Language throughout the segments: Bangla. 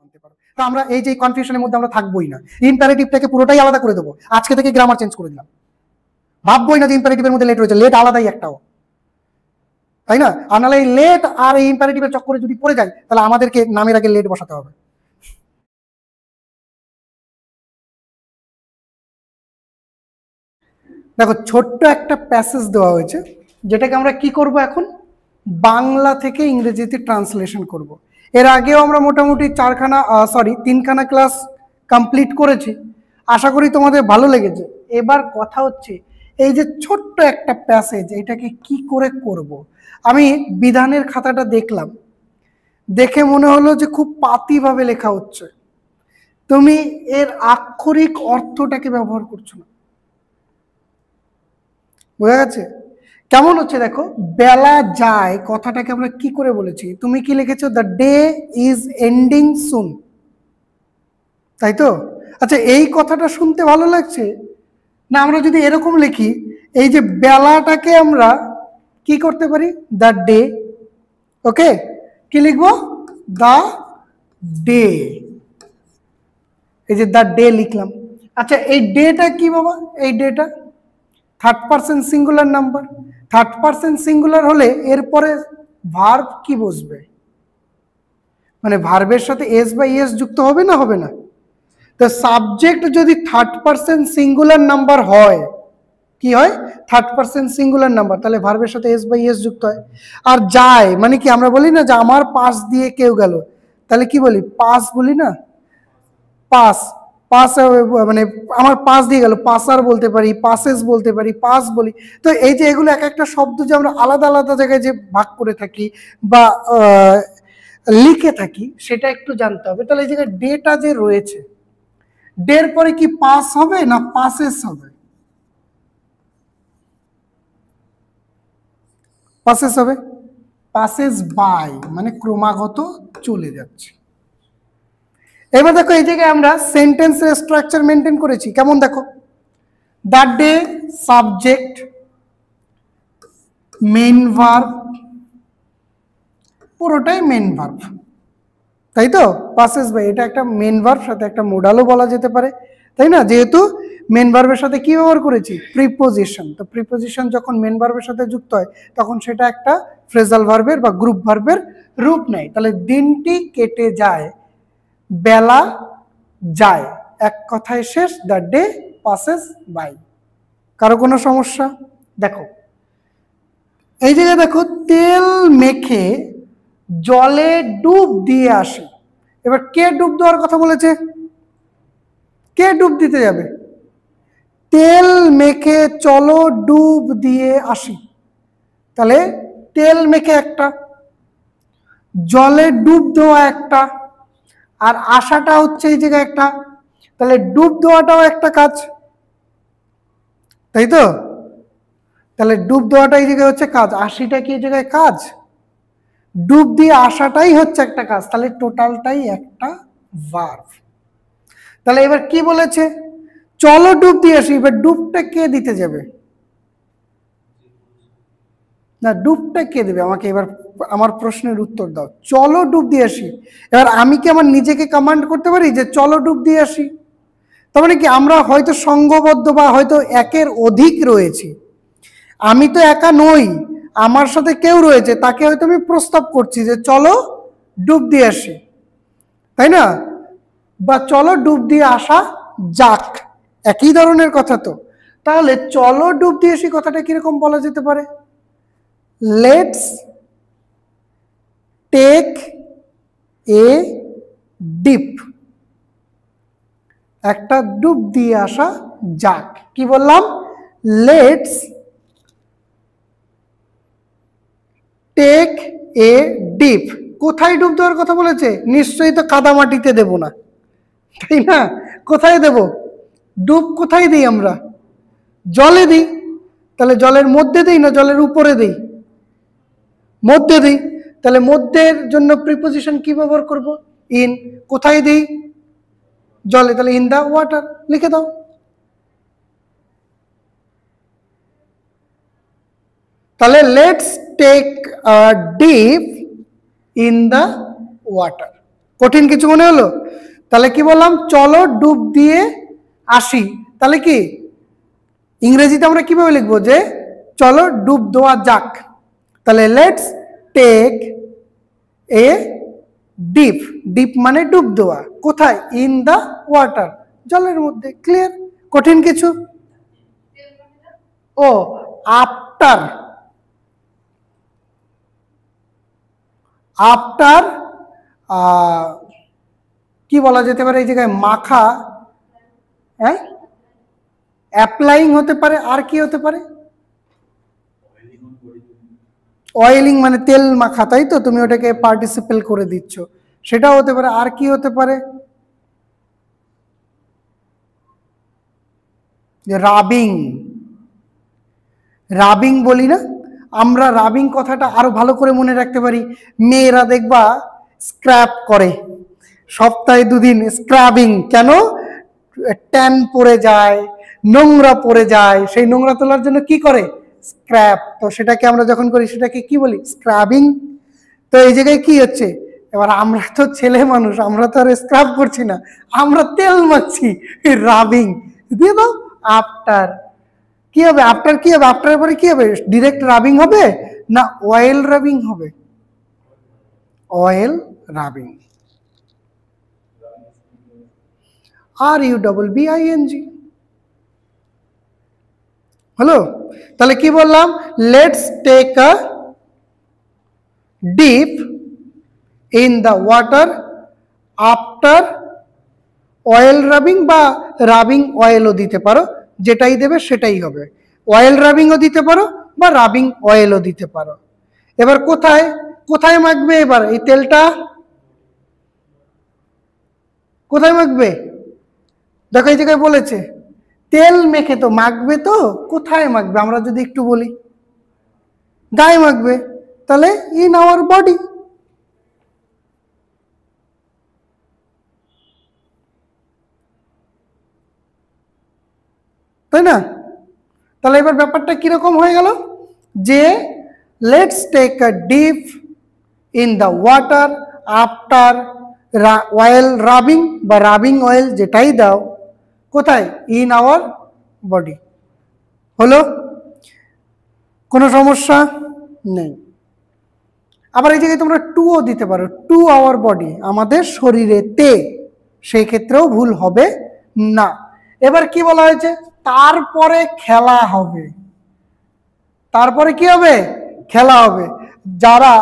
আনতে পারো। তো আমরা এই যে কনফিউশনের মধ্যে আমরা থাকবোই না, ইম্পারেটিভটাকে পুরোটাই আলাদা করে দেবো, আজকে থেকে গ্রামার চেঞ্জ করে দিলাম, ভাববোই না যে ইম্পারেটিভের মধ্যে লেট রয়েছে, লেট আলাদাই একটাও, তাই না? আর নাহলে এই লেট আর এই ইম্পারেটিভের চক্করে যদি পড়ে যায় তাহলে আমাদেরকে নামের আগে লেট বসাতে হবে। দেখো ছোট্ট একটা প্যাসেজ দেওয়া হয়েছে, যেটাকে আমরা কি করব এখন, বাংলা থেকে ইংরেজিতে ট্রান্সলেশন করব। এর আগেও আমরা মোটামুটি তিনখানা ক্লাস কমপ্লিট করেছি, আশা করি তোমাদের ভালো লেগেছে। এবার কথা হচ্ছে এই যে ছোট্ট একটা প্যাসেজ, এটাকে কি করে করব। আমি বিধানের খাতাটা দেখলাম, দেখে মনে হলো যে খুব পাতিভাবে লেখা হচ্ছে, তুমি এর আক্ষরিক অর্থটাকে ব্যবহার করছো না। বোঝা গেছে কেমন হচ্ছে? দেখো, বেলা যায় কথাটাকে আমরা কি করে বলেছি, তুমি কি লিখেছো, দ্য ডে ইজ এন্ডিং সুন, তাই তো? আচ্ছা, এই কথাটা শুনতে ভালো লাগছে না? আমরা যদি এরকম লিখি, এই যে বেলাটাকে আমরা কি করতে পারি, দ্য ডে, ওকে, কি লিখবো, দ্য ডে, এই যে দ্য ডে লিখলাম। আচ্ছা, এই ডেটা কি বাবা, এই data third person singular number, third person singular হলে এরপরে ভার্ব কি বসবে, মানে ভার্বের সাথে এস বা ইএস যুক্ত হবে না, হবে না? তো সাবজেক্ট যদি থার্ড পারসন সিঙ্গুলার নাম্বার হয়, কি হয়, থার্ড পারসন সিঙ্গুলার নাম্বার, তাহলে ভার্বের সাথে এস বা ইএস যুক্ত হয়। আর যায় মানে কি, আমরা বলি না যে আমার পাশ দিয়ে কেউ গেল, তাহলে কি বলি, পাস বলি না, পাস, পাস মানে আমার পাস দিয়ে গেল, পাসার বলতে পারি, পাসেস বলতে পারি, পাস বলি। তো এই যে এগুলো এক একটা শব্দ যে আমরা আলাদা আলাদা জায়গায় যে ভাগ করে থাকি বা লিখে থাকি, সেটা একটু জানতে হবে। তাহলে এই জায়গায় ডেটা যে রয়েছে, ডের পরে কি পাস হবে না পাসেস হবে, পাসেস হবে, পাসেস বাই মানে ক্রমাগত চলে যাচ্ছে। এবার দেখো এই জায়গায় আমরা সেন্টেন্সের স্ট্রাকচার মেনটেন করেছি, কেমন দেখো, the day subject, main verb, পুরোটাই মেন ভার্ব, তাই তো? পাসেস বাই এটা একটা মেন ভার্ব, সাথে একটা মোডালও বলা যেতে পারে, তাই না? যেহেতু মেন ভার্বের সাথে কি ব্যবহার করেছি, প্রিপোজিশন। তো প্রিপোজিশন যখন মেন ভার্বের সাথে যুক্ত হয় তখন সেটা একটা ফ্রেজাল ভার্বের বা গ্রুপ ভার্বের রূপ নেয়। তাহলে দিনটি কেটে যায়, বেলা যায়, এক কথায় শেষ, দ্য ডে পাসেস বাই। কারো কোনো সমস্যা? দেখো এই জায়গায় দেখো, তেল মেখে জলে ডুব দিয়ে আসে। এবার কে ডুব দেওয়ার কথা বলেছে, কে ডুব দিতে যাবে, তেল মেখে চলো ডুব দিয়ে আসি। তাহলে তেল মেখে একটা, জলে ডুব দেওয়া একটা, আর আসাটা হচ্ছে এই জায়গায় একটা, তাহলে ডুব দেওয়াটাও একটা কাজ, তাই তো? তাহলে ডুব দেওয়াটা এই জায়গায় হচ্ছে কাজ, আশিটা কি এই জায়গায় কাজ, ডুব দিয়ে আসাটাই হচ্ছে একটা কাজ, তাহলে টোটালটাই একটা ভার্ব। তাহলে এবার কি বলেছে, চলো ডুব দিয়ে আসি, এবার ডুবটা কে দিতে যাবে, না ডুবটা কে দেবে আমাকে, এবার আমার প্রশ্নের উত্তর দাও। চলো ডুব দিয়ে আসি, এবার আমি কি আমার নিজেকে কমান্ড করতে পারি যে চলো ডুব দিয়ে আসি? তার মানে কি, আমরা হয়তো সংঘবদ্ধ বা হয়তো একের অধিক রয়েছি, আমি তো একা নই, আমার সাথে কেউ রয়েছে, তাকে হয়তো আমি প্রস্তাব করছি যে চলো ডুব দিয়ে আসি, তাই না? বা চলো ডুব দিয়ে আসা যাক, একই ধরনের কথা তো। তাহলে চলো ডুব দিয়ে আসি কথাটা কিরকম বলা যেতে পারে, লেটস টেক এ ডিপ, একটা ডুব দিয়ে আসা যাক। কি বললাম, লেটস টেক এ ডিপ। কোথায় ডুব দেওয়ার কথা বলেছে, নিশ্চয়ই তো কাদামাটিতে দেব না, তাই না? কোথায় দেব, ডুব কোথায় দিই আমরা, জলে দিই। তাহলে জলের মধ্যে দিই না জলের উপরে দিই, মধ্যে দিই। তাহলে মধ্যের জন্য প্রিপোজিশন কি ব্যবহার করব, ইন। কোথায় দিই, জলে, তাহলে ইন দা ওয়াটার লিখে দাও। তাহলে let's take a dip in the water. কঠিন কিছু মনে হলো? তাহলে কি বললাম, চলো ডুব দিয়ে আসি। তাহলে কি ইংরেজিতে আমরা কিভাবে লিখবো, যে চলো ডুব দেওয়া যাক। তাহলে let's take a dip. Dip মানে ডুব দেওয়া। কোথায়? ইন দা ওয়াটার, জলের মধ্যে। ক্লিয়ার? কঠিন কিছু? ও আফটার, আফটার কি বলা যেতে পারে এই জায়গায়? মাখা, হ্যাঁ, অ্যাপ্লাইং হতে পারে। আর কি হতে পারে? অয়েলিং মানে তেল মাখা, তাই তো? তুমি ওটাকে পার্টিসিপেল করে দিচ্ছ, সেটাও হতে পারে। আর কি হতে পারে? রাবিং। রাবিং বলি না আমরা? রাবিং কথাটা আরো ভালো করে মনে রাখতে পারি। মেয়েরা দেখবা স্ক্র্যাপ করে, সপ্তাহে 2 দিন স্ক্রাবিং। কেন? ট্যান পড়ে যায়, নোংরা পড়ে যায়, সেই নোংরা তোলার জন্য কি করে? স্ক্র্যাপ। তো সেটাকে আমরা যখন করি সেটাকে কি বলি? স্ক্রাবিং। তো এই জায়গায় কি হচ্ছে, এবার আমরা তো ছেলে মানুষ, আমরা তো আর স্ক্রাব করছি না, আমরা তেল মাখছি, রাবিং দিয়ে দাও। আফটার কি হবে? আফটার কি হবে? আফটার পরে কি হবে? ডিরেক্ট রাবিং হবে না অয়েল রাবিং হবে? Oil rubbing. RUBBING হলো? তাহলে কি বললাম? Let's take a dip in the water after oil rubbing, বা রাবিং অয়েলও দিতে পারো, যেটাই দেবে সেটাই হবে। অয়েল রাবিংও দিতে পারো বা রাবিং অয়েলও দিতে পারো। এবার কোথায় কোথায় মাখবে? এবার এই তেলটা কোথায় মাখবে? দেখো এই জায়গায় বলেছে তেল মেখে তো মাখবে, তো কোথায় মাখবে? আমরা যদি একটু বলি গায়ে মাখবে, তাহলে ইন আওয়ার বডি। তাই না? তাহলে এবার ব্যাপারটা কিরকম হয়ে গেল, যে let's take a dip in the water after oil rubbing বা রাবিং অয়েল যেটাই দাও, কোথায়? In our body. হলো? কোনো সমস্যা নেই। আবার এই জায়গায় তোমরা টুও দিতে পারো, টু আওয়ার বডি, আমাদের শরীরে তে, সেই ক্ষেত্রেও ভুল হবে না। এবার কি বলা হয়েছে? তারপরে খেলা হবে। তারপরে কি হবে? খেলা হবে। যারা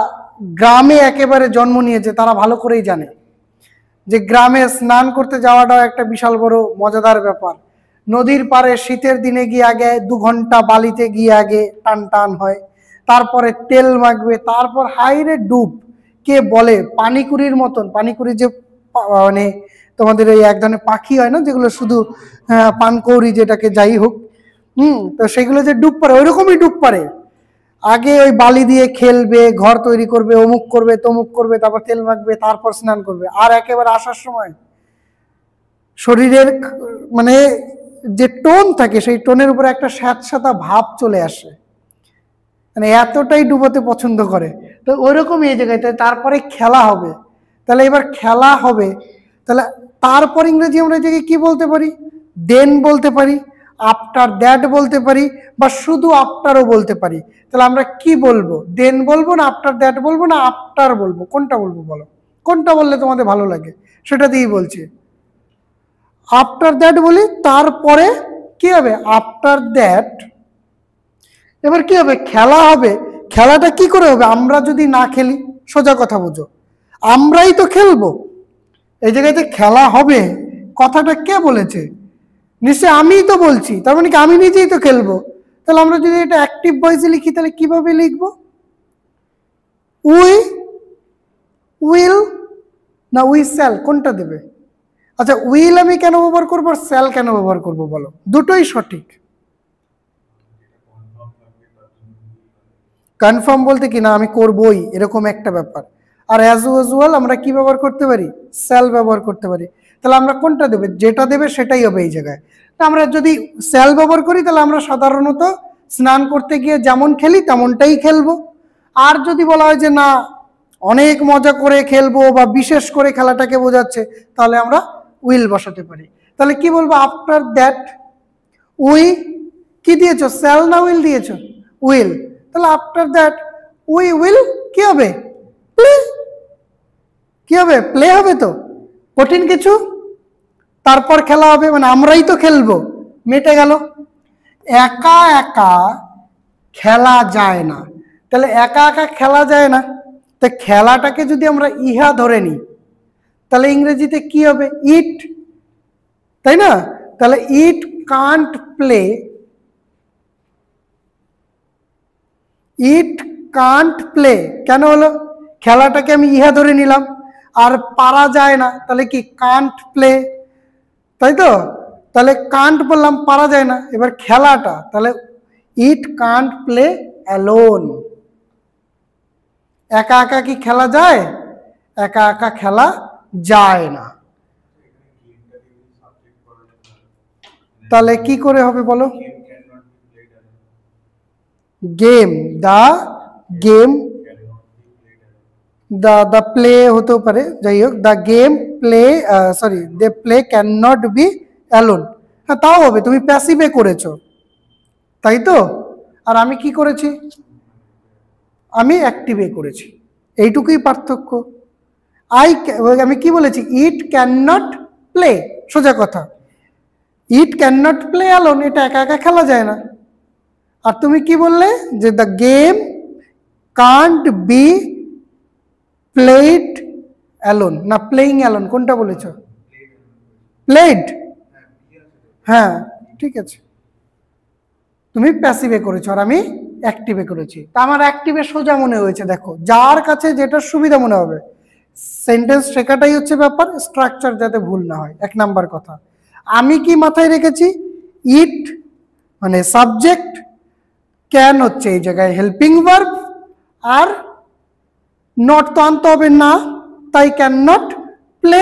গ্রামে একেবারে জন্ম নিয়েছে তারা ভালো করেই জানে যে গ্রামে স্নান করতে যাওয়াটাও একটা বিশাল বড় মজাদার ব্যাপার। নদীর পাড়ে শীতের দিনে গিয়ে আগে 2 ঘন্টা বালিতে গিয়ে আগে টান টান হয়, তারপরে তেল মাখবে, তারপর হাইরে ডুব। কে বলে পানিকুড়ির মতন, পানিকুড়ি যে মানে তোমাদের এই এক ধরনের পাখি হয় না যেগুলো শুধু পানকৌড়ি, যেটাকে যাই হোক, তো সেগুলো যে ডুব পারে, ওইরকমই ডুব পারে। আগে ওই বালি দিয়ে খেলবে, ঘর তৈরি করবে, অমুক করবে, তমুক করবে, তারপর তেল মাখবে, তারপর স্নান করবে। আর একেবারে আসার সময় শরীরের মানে যে টোন থাকে, সেই টোনের উপরে একটা স্যাঁতস্যাঁতা ভাব চলে আসে, মানে এতটাই ডুবোতে পছন্দ করে। তো ওইরকম এই জায়গায় তারপরে খেলা হবে। তাহলে এবার খেলা হবে, তাহলে তারপর ইংরেজি আমরা এই জায়গায় কি বলতে পারি? দেন বলতে পারি, আফটার দ্যাট বলতে পারি, বা শুধু আফটারও বলতে পারি। তাহলে আমরা কি বলবো? দেন বলবো না আফটার দ্যাট বলবো না আফটার বলবো? কোনটা বলবো বলো? কোনটা বললে তোমাদের ভালো লাগে সেটা দিয়েই বলছি। আফটার দ্যাট বলি, তারপরে কি হবে? After that. এবার কি হবে? খেলা হবে। খেলাটা কি করে হবে? আমরা যদি না খেলি, সোজা কথা বুঝো, আমরাই তো খেলবো। এই জায়গাতে খেলা হবে কথাটা কে বলেছে? নিশ্চয় আমিই তো বলছি, তার মানে কি আমি নিজেই তো খেলবো। তাহলে আমরা যদি এটা অ্যাক্টিভ ভয়েসে লিখি তাহলে কিভাবে লিখবো? উই উইল না উই শ্যাল, কোনটা দেবে? আচ্ছা, উইল আমি কেন ব্যবহার করবো আর শ্যাল কেন ব্যবহার করবো বলো? দুটোই সঠিক। কনফার্ম বলতে কি না আমি করবই, এরকম একটা ব্যাপার। আর অ্যাজ ইউজুয়াল আমরা কি ব্যবহার করতে পারি? শ্যাল ব্যবহার করতে পারি। তাহলে আমরা কোনটা দেবে? যেটা দেবে সেটাই হবে এই জায়গায়। আমরা যদি শ্যাল ব্যবহার করি তাহলে আমরা সাধারণত স্নান করতে গিয়ে যেমন খেলি তেমনটাই খেলবো। আর যদি বলা হয় যে না অনেক মজা করে খেলবো বা বিশেষ করে খেলাটাকে বোঝাচ্ছে, তাহলে আমরা উইল বসাতে পারি। তাহলে কি বলবো? আফটার দ্যাট উই কি দিয়েছো? শ্যাল না উইল দিয়েছো? উইল। তাহলে আফটার দ্যাট উই উইল কি হবে? প্লে। কি হবে? প্লে হবে। তো কঠিন কিছু? তারপর খেলা হবে, মানে আমরাই তো খেলবো, মেটে গেল। একা একা খেলা যায় না, তাহলে একা একা খেলা যায় না, তো খেলাটাকে যদি আমরা ইহা ধরে নিই তাহলে ইংরেজিতে কি হবে? ইট, তাই না? তাহলে it can't play, it can't play কেন হলো? খেলাটাকে আমি ইহা ধরে নিলাম। আর পারা যায় না, তাহলে কি? কান্ট প্লে, তাই তো? তাহলে কান্ট বললাম, পারা যায় না। এবার খেলাটা, তাহলে ইট কান্ট প্লে অ্যালোন। একা একা কি খেলা যায়? একা একা খেলা যায় না। তাহলে কি করে হবে বলো? Game, the game, the play হতেও পারে, যাই হোক, the game play, sorry, they play can not be alone. হ্যাঁ, তাও হবে, তুমি প্যাসিভে করেছো, তাই তো? আর আমি কি করেছি? আমি অ্যাক্টিভে করেছি, এইটুকুই পার্থক্য। আমি কি বলেছি? ইট ক্যান নট প্লে, সোজা কথা। It can not play alone, এটা একা একা খেলা যায় না। আর তুমি কি বললে? যে the game can't be played alone, না প্লেইং অ্যালোন, কোনটা বলেছ? প্লেড। হ্যাঁ, ঠিক আছে, তুমি প্যাসিভে করেছো আর আমি অ্যাক্টিভে করেছি। তা আমার অ্যাক্টিভে সোজা মনে হয়েছে। দেখো, যার কাছে যেটা সুবিধা মনে হবে, সেন্টেন্স শেখাটাই হচ্ছে ব্যাপার, স্ট্রাকচার যাতে ভুল না হয়, 1 নাম্বার কথা। আমি কি মাথায় রেখেছি? ইট মানে সাবজেক্ট, ক্যান হচ্ছে এই জায়গায় হেল্পিং ভার্ব, আর নট তো আনতে হবে না, তাই ক্যান নট প্লে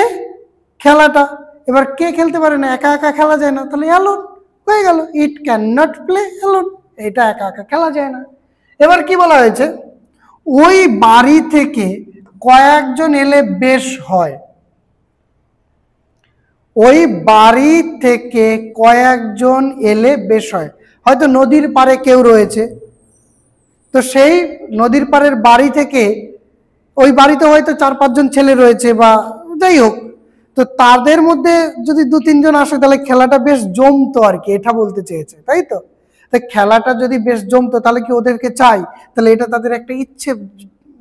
খেলাটা। এবার কে খেলতে পারে না? একা একা খেলা যায় না, তাহলে অ্যালোন হয়ে গেল। It can not play alone, এটা একা একা খেলা যায় না। এবার কি বলা হয়েছে? ওই বাড়ি থেকে কয়েকজন এলে বেশ হয়। ওই বাড়ি থেকে কয়েকজন এলে বেশ হয়। হয়তো নদীর পাড়ে কেউ রয়েছে, তো সেই নদীর পাড়ের বাড়ি থেকে ওই বাড়িতে হয়তো 4-5 জন ছেলে রয়েছে, বা যাই হোক, তো তাদের মধ্যে যদি 2-3 জন আসে তাহলে খেলাটা বেশ জমতো আর কি, এটা বলতে চেয়েছে, তাই তো? খেলাটা যদি বেশ জমতো তাহলে কি ওদেরকে চাই? তাহলে এটা তাদের একটা ইচ্ছে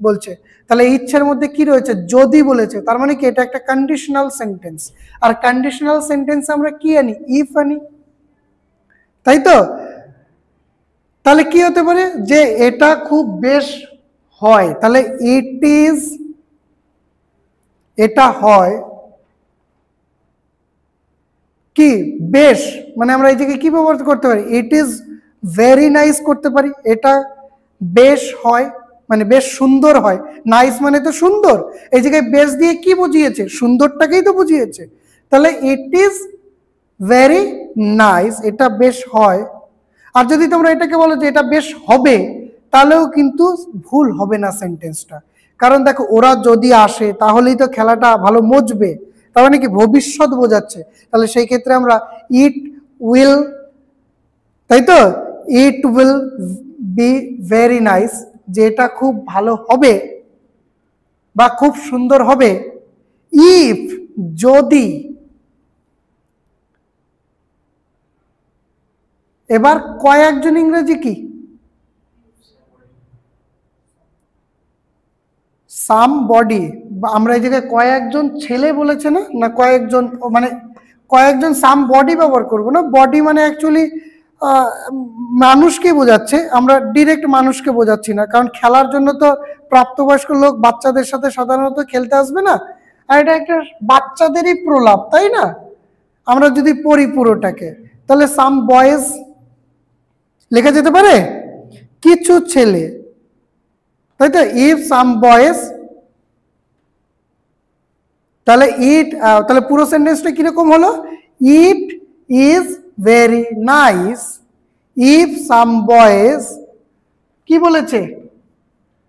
বলছে। তাহলে এই ইচ্ছের মধ্যে কি রয়েছে? যদি বলেছে, তার মানে কি? এটা একটা কন্ডিশনাল সেন্টেন্স। আর কন্ডিশনাল সেন্টেন্স আমরা কি আনি? ইফ আনি, তাই তো? তাহলে কি হতে পারে? যে এটা খুব বেশ হয়, তাহলে ইট ইজ, এটা হয় কি? বেশ। মানে আমরা এই জায়গায় কি ব্যবহার করতে পারি? ইট ইজ ভেরি নাইস করতে পারি। এটা বেশ হয় মানে বেশ সুন্দর হয়। নাইস মানে তো সুন্দর, এই জায়গায় বেশ দিয়ে কি বুঝিয়েছে? সুন্দরটাকেই তো বুঝিয়েছে। তাহলে ইট ইজ ভেরি নাইস, এটা বেশ হয়। আর যদি তোমরা এটাকে বলো যে এটা বেশ হবে, তাহলেও কিন্তু ভুল হবে না সেন্টেন্সটা। কারণ দেখো, ওরা যদি আসে তাহলেই তো খেলাটা ভালো মজবে, তার মানে কি? ভবিষ্যৎ বোঝাচ্ছে। তাহলে সেই ক্ষেত্রে আমরা ইট উইল, তাই তো? It will be very nice, যে এটা খুব ভালো হবে বা খুব সুন্দর হবে। ইফ, যদি। এবার কয়েকজন ইংরেজি কি? সাম বডি। আমরা এই জায়গায় কয়েকজন ছেলে বলেছে না, না কয়েকজন, মানে কয়েকজন সাম বডি ব্যবহার করবো না। বডি মানে অ্যাকচুয়ালি মানুষকে বোঝাচ্ছে, আমরা ডিরেক্ট মানুষকে বোঝাচ্ছি না, কারণ খেলার জন্য তো প্রাপ্তবয়স্ক লোক বাচ্চাদের সাথে সাধারণত খেলতে আসবে না, আর এটা একটা বাচ্চাদেরই প্রলাপ, তাই না? আমরা যদি পড়ি পুরোটাকে, তাহলে সাম বয়েজ লেখা যেতে পারে, কিছু ছেলে, তাই তো? ইফ সাম বয়েজ, তাহলে ইট, তাহলে পুরো সেন্টেন্সটা কিরকম হলো? It is very nice if some boys, কি বলেছে?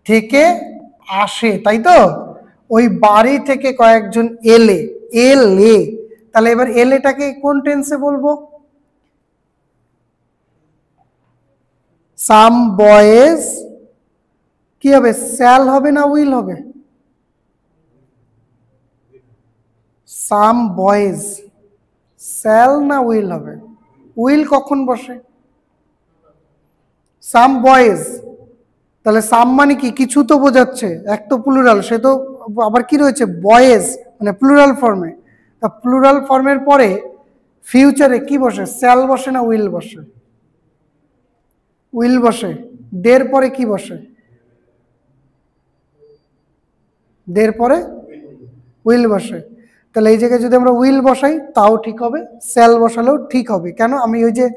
থেকে আসে, তাই তো? ওই বাড়ি থেকে কয়েকজন এলে, এলে, তাহলে এবার এলেটাকে কোন টেন্সে বলবো? সাম বয়েজ কি হবে, শ্যাল হবে না উইল হবে? সাম বয়েজ শ্যাল না উইল হবে? উইল কখন বসে? সাম বয়েজ, তাহলে সাম মানে কি, কিছু তো বোঝাচ্ছে, এক তো প্লুরাল, সে তো আবার কি রয়েছে, বয়েজ মানে প্লুরাল ফর্মে। তা প্লুরাল ফর্মের পরে ফিউচারে কি বসে, শ্যাল বসে না উইল বসে? উইল বসে। দের পরে কি বসে? দের পরে উইল বসে। তাহলে এই জায়গায় যদি আমরা উইল বসাই তাও ঠিক হবে, শ্যাল বসালেও ঠিক হবে। কেন? আমি ওই যে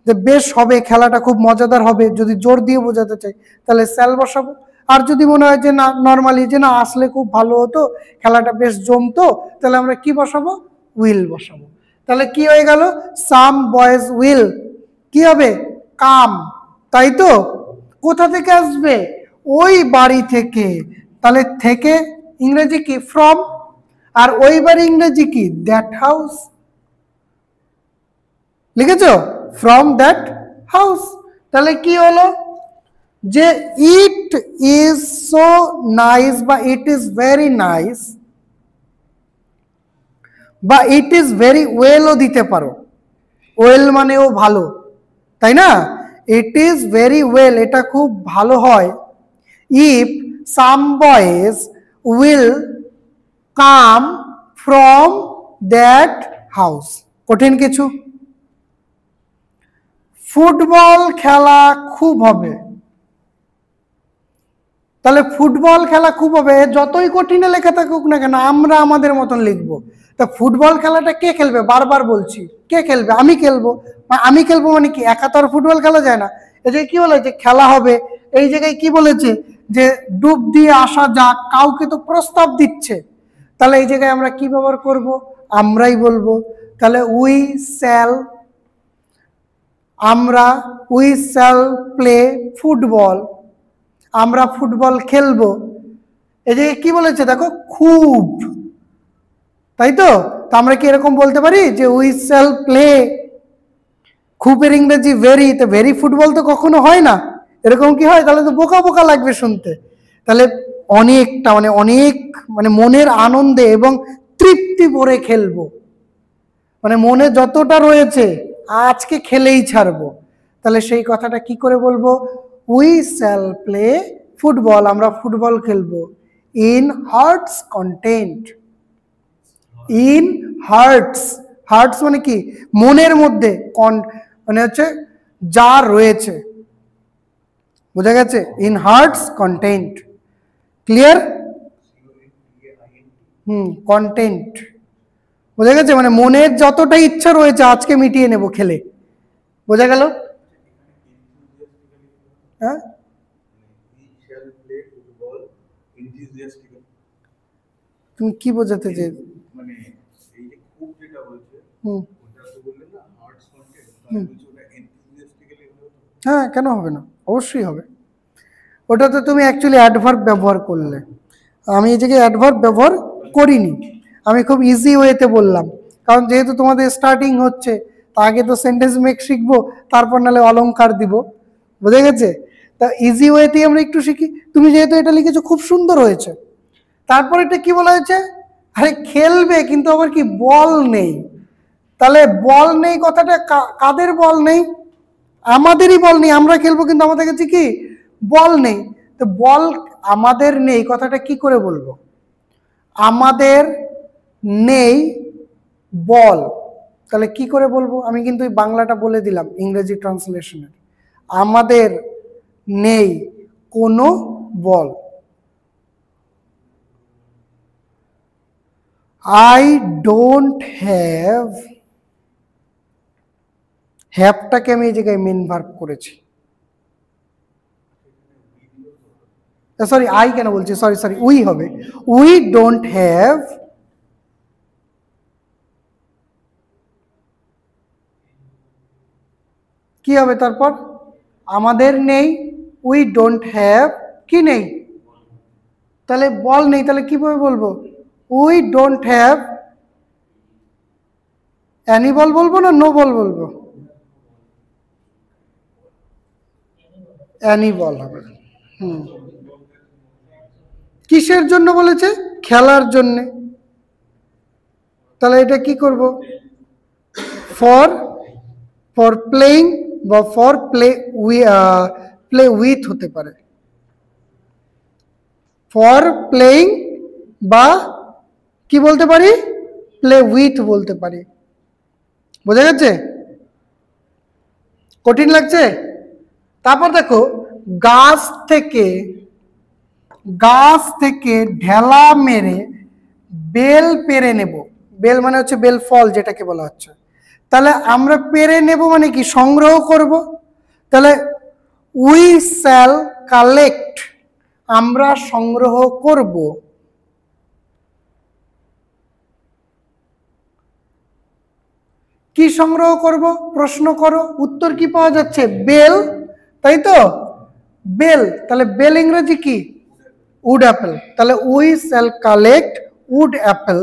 যে বেশ হবে, খেলাটা খুব মজাদার হবে, যদি জোর দিয়ে বোঝাতে চাই তাহলে শ্যাল বসাবো। আর যদি মনে হয় যে না, নর্মালি যে না আসলে খুব ভালো হতো, খেলাটা বেশ জমতো, তাহলে আমরা কি বসাবো, উইল বসাবো। তাহলে কি হয়ে গেল, সাম বয়েজ উইল কি হবে, কাম, তাই তো? কোথা থেকে আসবে, ওই বাড়ি থেকে। তাহলে থেকে ইংরেজি কি, ফ্রম। আর ওই বাড়ি ইংরেজি কি, দ্যাট হাউস। লিখেছো, ফ্রম দ্যাট হাউস। তাহলে কি হলো, যে ইট ইজ সো নাইস বা ইট ইজ ভেরি নাইস বা ইট ইজ ভেরি ওয়েলও দিতে পারো, ওয়েল মানেও ভালো, তাই না? ইট ইজ ভেরি ওয়েল, এটা খুব ভালো হয়। If some boys will come from that house. কঠিন কিছু? ফুটবল খেলা খুব হবে, তাহলে ফুটবল খেলা খুব হবে, যতই কঠিনে লেখা থাকুক না কেন আমরা আমাদের মতন লিখবো। তা ফুটবল খেলাটা কে খেলবে, বারবার বলছি, কে খেলবে? আমি খেলবো। আমি খেলবো মানে কি, একা তো আর ফুটবল খেলা যায় না। এই যে কি বলেছে, খেলা হবে, এই জায়গায় কি বলেছে, যে ডুব দিয়ে আসা যাক, কাউকে তো প্রস্তাব দিচ্ছে। তাহলে এই জায়গায় আমরা কি ব্যবহার করব, আমরাই বলবো। তাহলে উই শ্যাল, আমরা, উই শ্যাল প্লে ফুটবল, আমরা ফুটবল খেলবো। এই যে কি বলেছে দেখো, খুব, তাই তো? আমরা কি এরকম বলতে পারি যে উই শ্যাল প্লে, খুবের ইংরেজি ভেরি, তো ভেরি ফুটবল তো কখনো হয় না, এরকম কি হয়? তাহলে তো বোকা বোকা লাগবে শুনতে। তাহলে অনেকটা মানে অনেক মানে মনের আনন্দে এবং তৃপ্তি ভরে খেলবো, মানে মনে যতটা রয়েছে আজকে খেলেই ছাড়বো। তাহলে সেই কথাটা কি করে বলবো, উই শ্যাল প্লে ফুটবল, আমরা ফুটবল খেলবো, in heart's content. In heart's, heart's মানে কি, মনের মধ্যে, মানে হচ্ছে যা রয়েছে, বোঝা গেছে? In heart's content, clear? Content, বোঝা গেছে? মানে মনের যতটা ইচ্ছা রয়েছে আজকে মিটিয়ে নেব খেলে, বোঝা গেল? হ্যাঁ, তুমি কি বোঝাতে চাই? মানে এই যে খুব যেটা বলছে, ওটা তো বললে না হার্টস কন্টেন্ট, তাহলে বলছে ওটা এনথুজিয়াস্টিক্যালি হবে। হ্যাঁ, কেন হবে না, অবশ্যই হবে। ওটা তো তুমি অ্যাকচুয়ালি অ্যাডভার্ব ব্যবহার করলে, আমি এই জায়গায় অ্যাডভার্ব ব্যবহার করিনি, আমি খুব ইজি ওয়েতে বললাম। কারণ যেহেতু তোমাদের স্টার্টিং হচ্ছে, তা আগে তো সেন্টেন্স মেক শিখবো, তারপর নাহলে অলংকার দিব, বুঝে গেছে? তা ইজি ওয়েতেই আমরা একটু শিখি। তুমি যেহেতু এটা লিখেছো খুব সুন্দর হয়েছে। তারপর এটা কি বলা হয়েছে, আরে খেলবে কিন্তু আবার কি বল নেই। তাহলে বল নেই কথাটা কাদের বল নেই, আমাদেরই বল নেই, আমরা খেলবো কিন্তু আমাদের কাছে কি বল নেই। তো বল আমাদের নেই কথাটা কি করে বলবো, আমাদের নেই বল, তাহলে কি করে বলবো? আমি কিন্তু এই বাংলাটা বলে দিলাম ইংরেজি ট্রান্সলেশনের, আমাদের নেই কোনো বল। আই ডোন্ট হ্যাভ, হ্যাভটাকে আমি এই জায়গায় মেন ভার্ব করেছি, সরি আই কেন বলছি, সরি সরি উই হবে, উই ডোন্ট হ্যাভ কি হবে তারপর, আমাদের নেই, উই ডোন্ট হ্যাভ কি নেই, তাহলে বল নেই, তাহলে কিভাবে বলবো? উই ডোন্ট হ্যাভ অ্যানি বল বলবো না নো বল বলবো? অ্যানি বল হবে। হুম, কিসের জন্য বলেছে? খেলার জন্যে। তাহলে এটা কি করব? ফর ফর প্লেইং বা ফর প্লে উইথ হতে পারে, ফর প্লেইং বা কি বলতে পারি? প্লে উইথ বলতে পারি। বোঝা গেছে? কঠিন লাগছে? তারপর দেখো, গাছ থেকে ঢেলা মেরে বেল পেরে নেব। বেল মানে হচ্ছে বেল ফল, যেটাকে বলা হচ্ছে। তাহলে আমরা পেরে নেব মানে কি? সংগ্রহ করব। তাহলে উই শ্যাল কালেক্ট, আমরা সংগ্রহ করব। কি সংগ্রহ করব? প্রশ্ন করো, উত্তর কি পাওয়া যাচ্ছে? বেল, তাই তো? বেল। তাহলে বেল ইংরেজি কি? Wood apple. তাহলে we shall collect wood apple.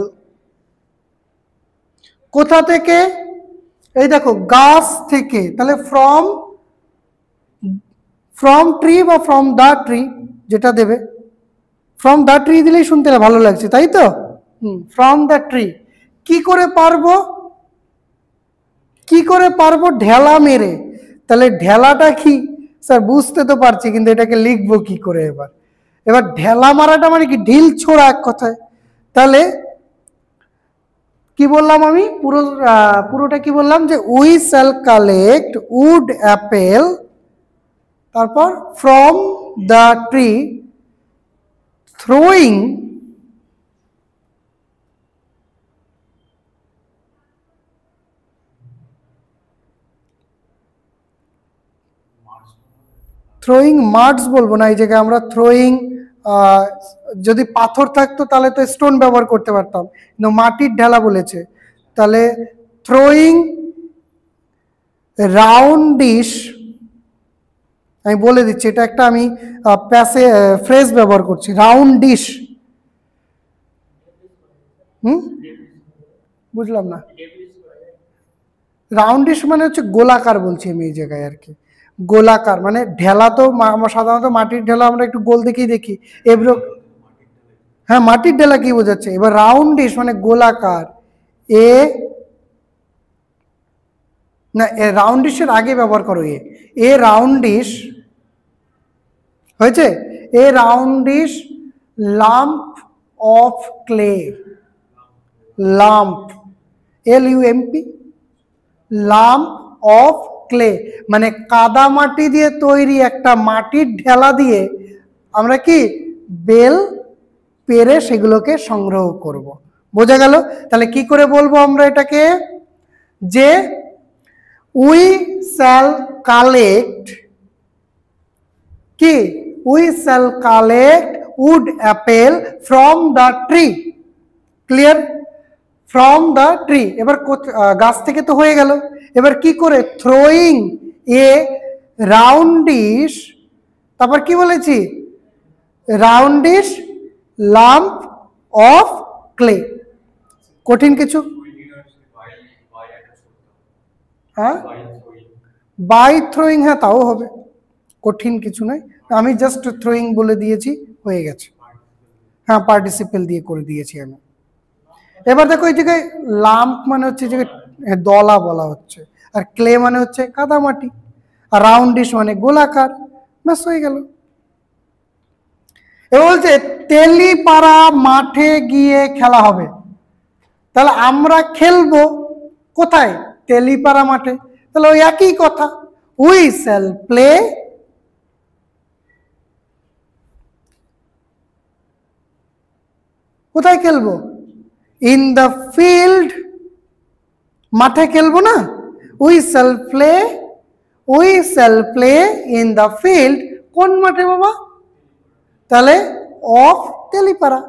কোথা থেকে? এই দেখো, গাছ থেকে। তাহলে ফ্রম ট্রি বা ফ্রম দা ট্রি, যেটা দেবে। ফ্রম দা ট্রি দিলেই শুনতে ভালো লাগছে, তাই তো? From the tree. কি করে পারবো? ঢেলা মেরে। তাহলে ঢেলাটা কি? স্যার বুঝতে তো পারছি, কিন্তু এটাকে লিখবো কি করে? এবার ঢেলা মারাটা মানে কি? ঢিল ছোড়া এক কথায়। তাহলে কি বললাম আমি? পুরোটা কি বললাম? যে we shall collect wood apple, তারপর from the tree, throwing marts বলবো না, এই জায়গায় আমরা থ্রোয়িং, যদি পাথর থাকতো তাহলে তো স্টোন ব্যবহার করতে পারতাম, কিন্তু মাটির ঢেলা বলেছে। তাহলে থ্রোয়িং রাউন্ডিশ, আমি বলে দিচ্ছি, এটা একটা আমি ফ্রেজ ব্যবহার করছি, রাউন্ডিশ। বুঝলাম না। রাউন্ডিশ মানে হচ্ছে গোলাকার বলছি আমি এই জায়গায় আর কি। গোলাকার মানে ঢেলা তো সাধারণত মাটির ঢেলা আমরা একটু গোল দেখেই দেখি। এবার হ্যাঁ, মাটির ঢেলা কি বোঝাচ্ছে? এবার রাউন্ডিশ মানে গোলাকার। এ না, রাউন্ডিশের আগে ব্যবহার করো এ রাউন্ডিশ হয়েছে। A roundish lump of clay, lump, LUMP, lump of clay মানে কাদা মাটি দিয়ে তৈরি একটা মাটির ঢেলা দিয়ে আমরা কি বেল পেরে সেগুলোকে সংগ্রহ করব। বোঝা গেল? তাহলে কি করে বলবো আমরা এটাকে? যে উই শ্যাল কালেক্ট কি? We shall collect wood apple from the tree. Clear? From the tree. এবার গাছ থেকে তো হয়ে গেল। এবার কি করে? থ্রোয়িং এ রাউন্ডিশ, তারপর কি বলেছি? রাউন্ডিশ লাম্প অফ ক্লে। কঠিন কিছু? হ্যাঁ, বাই থ্রোয়িং, হ্যাঁ তাও হবে, কঠিন কিছু নয়। আমি জাস্ট থ্রোয়িং বলে দিয়েছি, হয়ে গেছে। হ্যাঁ, পার্টিসিপেল দিয়ে করে দিয়েছি আমি। এবার দেখো, এই জায়গায় লাম্প মানে হচ্ছে যে দলা বলা হচ্ছে, আর ক্লে মানে হচ্ছে কাদামাটি, আর রাউন্ডিশ মানে গোলাকার। ব্যাস হয়ে গেল। এবার বলছে তেলিপাড়া মাঠে গিয়ে খেলা হবে। তাহলে আমরা খেলবো কোথায়? তেলিপাড়া মাঠে। তাহলে ওই একই কথা, উই শ্যাল প্লে কোথায় খেলবো? ইন দ্য ফিল্ড, মাঠে খেলবো না। We shall play in the field, কোন মাঠে বাবা? তাহলে অফ তেলিপাড়া,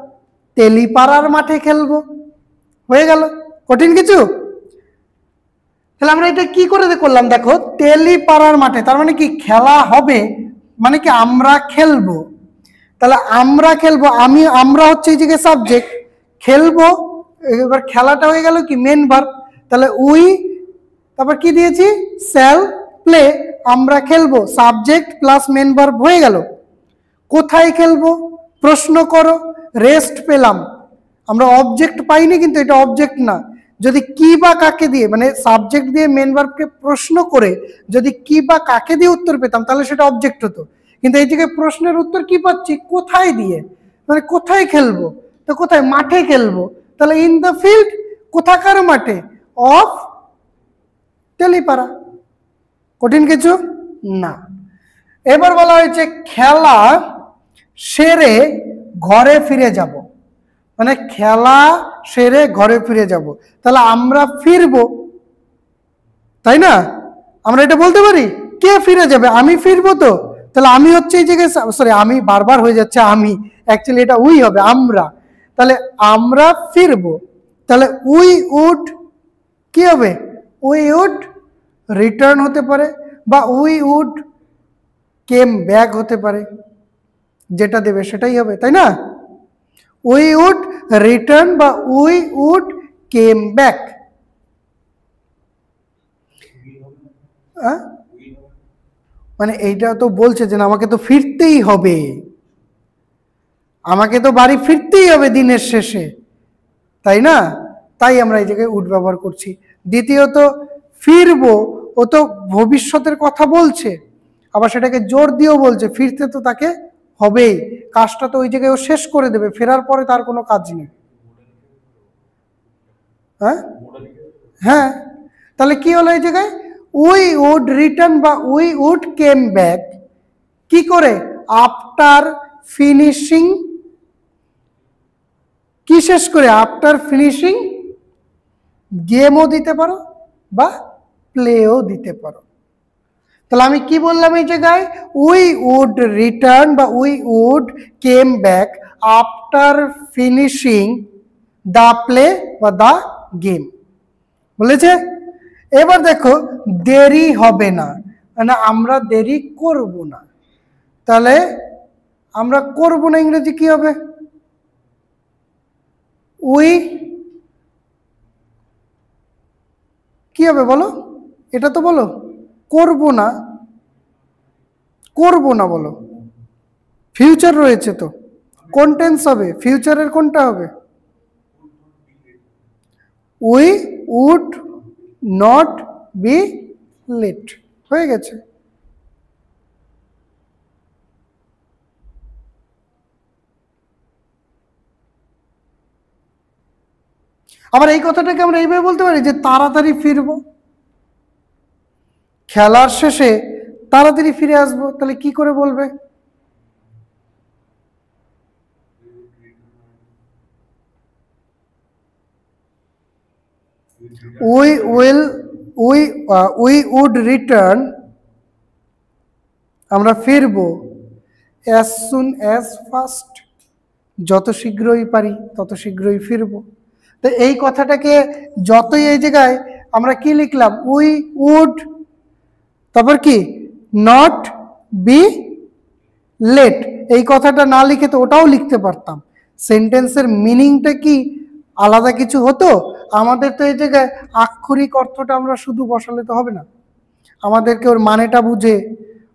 তেলিপাড়ার মাঠে খেলবো। হয়ে গেল। কঠিন কিছু? তাহলে আমরা এটা কি করে করলাম? দেখো, তেলিপাড়ার মাঠে, তার মানে কি খেলা হবে, মানে কি আমরা খেলবো। তাহলে আমরা খেলবো, আমরা হচ্ছে এই জায়গায় সাবজেক্ট, খেলবো, এবার খেলাটা হয়ে গেল কি মেন ভার্ব। তাহলে উই, তারপর কি দিয়েছি শ্যাল প্লে, আমরা খেলবো, সাবজেক্ট প্লাস মেন ভার্ব হয়ে গেল। কোথায় খেলবো প্রশ্ন করো, রেস্ট পেলাম, আমরা অবজেক্ট পাইনি কিন্তু এটা অবজেক্ট না। যদি কি বা কাকে দিয়ে মানে সাবজেক্ট দিয়ে মেন ভার্বকে প্রশ্ন করে যদি কি বা কাকে দিয়ে উত্তর পেতাম তাহলে সেটা অবজেক্ট হতো, কিন্তু এই জায়গায় প্রশ্নের উত্তর কি পাচ্ছি কোথায় দিয়ে, মানে কোথায় খেলবো, তো কোথায় মাঠে খেলবো, তাহলে ইন দ্য ফিল্ড, কোথাকার মাঠে, অফ তেলিপাড়া। কঠিন কিছু না। এবার বলা হয়েছে খেলা সেরে ঘরে ফিরে যাব, মানে খেলা সেরে ঘরে ফিরে যাব, তাহলে আমরা ফিরবো, তাই না? আমরা এটা বলতে পারি কে ফিরে যাবে, আমি ফিরবো তো, তাহলে আমি হচ্ছে এই জায়গায়, সরি আমি বারবার হয়ে যাচ্ছে আমি, অ্যাকচুয়ালি এটা উই হবে আমরা, তাহলে আমরা ফিরবো, তাহলে উই উড কি হবে, উই উড রিটার্ন হতে পারে, বা উই উড কেম ব্যাক হতে পারে, যেটা দেবে সেটাই হবে, তাই না? উই উড রিটার্ন বা উই উড কেম ব্যাক। মানে এইটা তো বলছে যে না আমাকে তো ফিরতেই হবে, আমাকে তো বাড়ি ফিরতেই হবে দিনের শেষে, তাই না? তাই আমরা এই জায়গায় উড ব্যবহার করছি। দ্বিতীয়ত ফিরবো, ও তো ভবিষ্যতের কথা বলছে, আবার সেটাকে জোর দিয়েও বলছে ফিরতে তো তাকে হবেই, কাজটা তো ওই জায়গায় ও শেষ করে দেবে, ফেরার পরে তার কোনো কাজ নেই। হ্যাঁ হ্যাঁ, তাহলে কি হলো এই জায়গায় উই উড রিটার্ন বা উই উড কেম ব্যাক, কি করে, আফটার ফিনিশিং, কি শেষ করে, আফটার ফিনিশিং গেমও দিতে পারো বা প্লেও দিতে পারো। তাহলে আমি কি বললাম এই জায়গায়, উই উড রিটার্ন বা we would came back after finishing the play বা দা গেম, বলেছে। এবার দেখো দেরি হবে না, মানে আমরা দেরি করব না, তাহলে আমরা করব না ইংরেজি কি হবে, উই কি হবে বলো, এটা তো বলো, করব না, করব না বলো, ফিউচার রয়েছে তো, কোন টেন্স হবে, ফিউচারের কোনটা হবে, we would not be late, হয়ে গেছে। আবার এই কথাটাকে আমরা এইভাবে বলতে পারি যে তাড়াতাড়ি ফিরবো, খেলার শেষে তাড়াতাড়ি ফিরে আসবো, তাহলে কি করে বলবে, we will we would return, আমরা ফিরবো, অ্যাজ সুন অ্যাজ ফাস্ট, যত শীঘ্রই পারি তত শীঘ্রই ফিরবো। তো এই কথাটাকে যতই এই জায়গায় আমরা কি লিখলাম, উই উড, তারপর কি নট বি লেট, এই কথাটা না লিখে তো ওটাও লিখতে পারতাম, সেন্টেন্সের মিনিংটা কি আলাদা কিছু হতো, আমাদের তো এই জায়গায় আক্ষরিক অর্থটা আমরা শুধু বসালে তো হবে না, আমাদেরকে ওর মানেটা বুঝে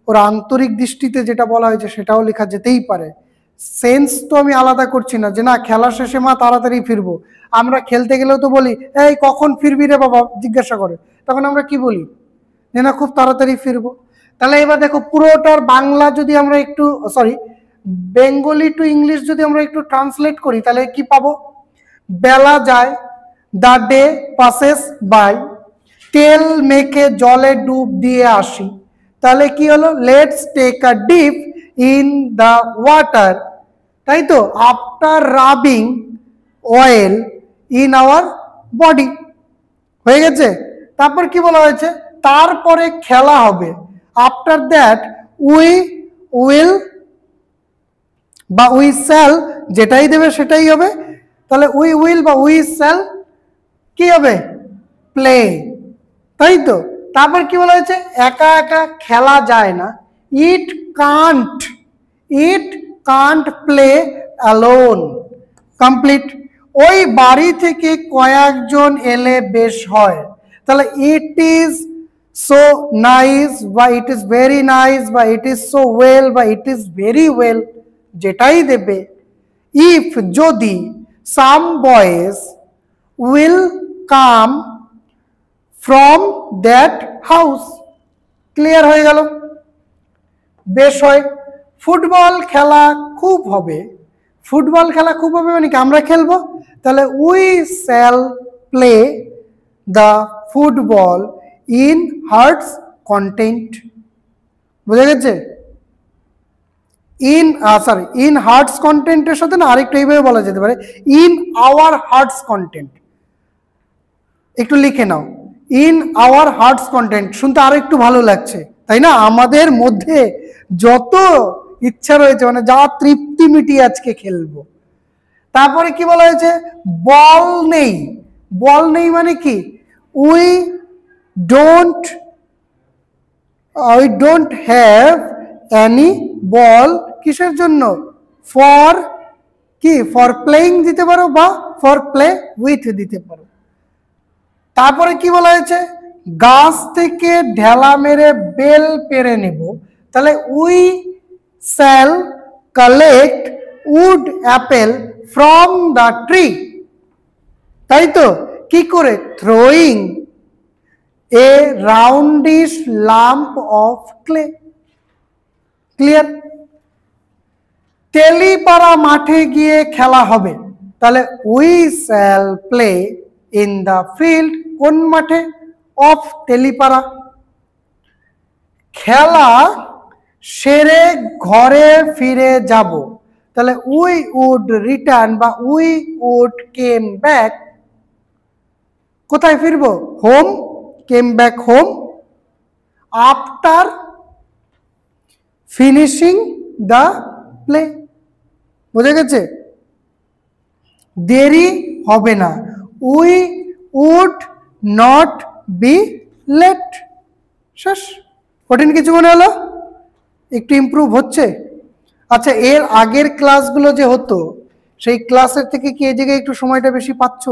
ওর আন্তরিক দৃষ্টিতে যেটা বলা হয়েছে সেটাও লেখা যেতেই পারে। সেন্স তো আমি আলাদা করছি না যে না খেলা শেষে মা তাড়াতাড়ি ফিরবো, আমরা খেলতে গেলেও তো বলি এই কখন ফিরবি রে বাবা জিজ্ঞাসা করে, তখন আমরা কি বলি যে না খুব তাড়াতাড়ি ফিরবো। তাহলে এবার দেখো পুরোটার বাংলা যদি আমরা একটু সরি বেঙ্গলি টু ইংলিশ যদি আমরা একটু ট্রান্সলেট করি তাহলে কি পাবো, বেলা যায়, দ্য ডে পাসেস বাই, তেল মেখে জলে ডুব দিয়ে আসি, তাহলে কি হলো, let's take a dip in the water, তাই তো, after rubbing oil in our body, হয়ে গেছে। তারপর কি বলা হয়েছে, তারপরে খেলা হবে, আফটার দ্যাট উই উইল বা উই শ্যাল, যেটাই দেবে সেটাই হবে, তাহলে উই উইল বা উই শ্যাল কি হবে, প্লে, তাই তো। তারপর কি বলা হয়েছে, একা একা খেলা যায় না, it can't, it can't play alone. Complete. ওই বাড়ি থেকে কয়েকজন এলে বেশ হয়। তাহলে ইট ইজ সো নাইস বা ইট ইজ ভেরি নাইস বা ইট ইজ সো ওয়েল বা ইট ইজ ভেরি ওয়েল, যেটাই দেবে। ইফ যদি some boys will come from that house. Clear হয়ে গেল? বেশ হয়। ফুটবল খেলা খুব হবে। ফুটবল খেলা খুব হবে মানে কি আমরা খেলবো, তাহলে we shall play the football in heart's content. বুঝা গেছে? ইন হার্টস কন্টেন্টের সাথে না আরেকটা এইভাবে বলা যেতে পারে, ইন আওয়ার হার্টস কন্টেন্ট। একটু লিখে নাও, ইন আওয়ার হার্টস কন্টেন্ট। শুনতে আরো একটু ভালো লাগছে, তাই না? আমাদের মধ্যে যত ইচ্ছা রয়েছে, মানে যা তৃপ্তি মিটিয়ে আজকে খেলবো। তারপরে কি বলা হয়েছে? বল নেই। বল নেই মানে কি? উই ডোন্ট হ্যাভ এনি বল। কিসের জন্য? ফর কি? ফর প্লেইং দিতে পারো বা ফর প্লে উইথ দিতে পারো। তারপরে কি বলা হয়েছে? গাছ থেকে ঢেলা মেরে বেল পেরে নেব। তাহলে we shall collect wood apple from the tree. তাই তো? কি করে? Throwing a roundish lump of clay. Clear? Telipara মাঠে গিয়ে খেলা হবে। তাহলে we shall play in the field. কোন মাঠে? অফ তেলিপাড়া। খেলা সেরে ঘরে ফিরে যাব। তাহলে উই উড রিটার্ন বা উই উড কেম ব্যাক। কোথায় ফিরবো? Home. Came back home after finishing the play. বুঝে গেছে? দেরি হবে না। We would not be late. শেষ। কঠিন কিছু মনে হলো? একটু ইমপ্রুভ হচ্ছে? আচ্ছা, এর আগের ক্লাসগুলো যে হতো সেই ক্লাসের থেকে কি এই জায়গায় একটু সময়টা বেশি পাচ্ছ?